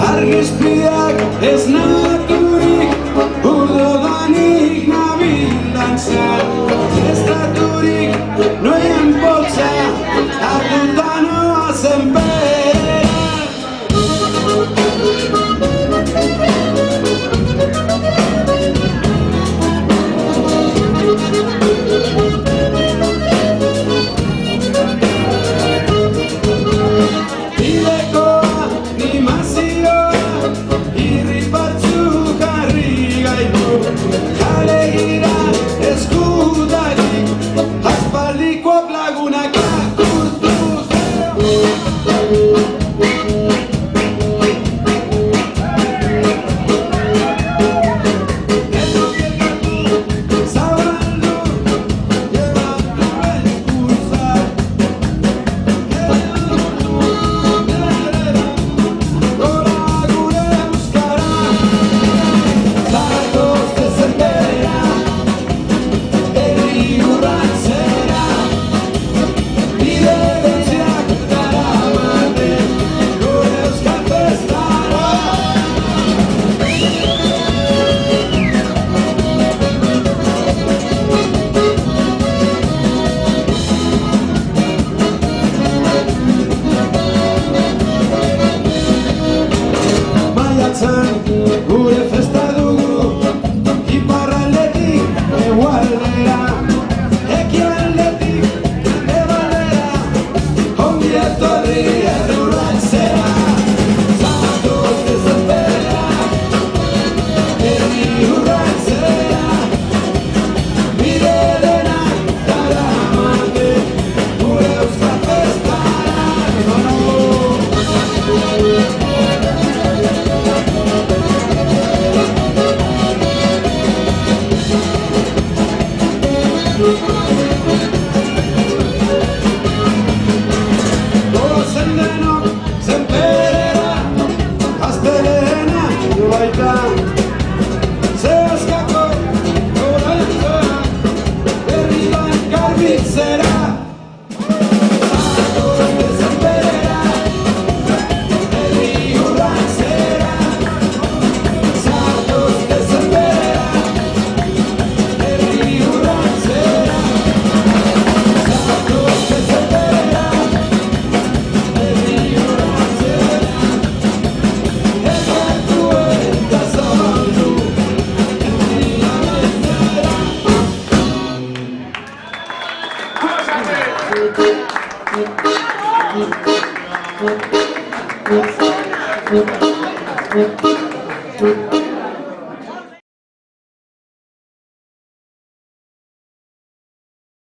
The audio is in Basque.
Argizpiak ez naturik, urdodanik nabilan zer. Estaturik noen poltsa, hartuta noa zenpera. Bidekoa, animazioa, irri batzuk harri gaitu. Kalegira eskudarik, aspaldikoak lagunak akurtu. Zabaldu, llevatu eskurzak. Gora gure euskara, zaragoz dezenbera, herri urrantzera, bide betxeak daramate, gure euskal festara. Maiatzan gure festa dugu, iparraldetik hegoaldera, ekialdetik mendebaldera, ongi etorri herri urrantzera. Zaragoz dezenbera, herri urrantzera, bide denak daramate, gure euskal festara. Gozen denok zenperera, astelehena baita. Zehazkako goraitzoa, herrian garbitzera. Zaragoz dezenbera, herri urrantzera. Zaragoz dezenbera, herri urrantzera. Zaragoz dezenbera, herri urrantzera. Erratu eta zabaldu, herria bezera.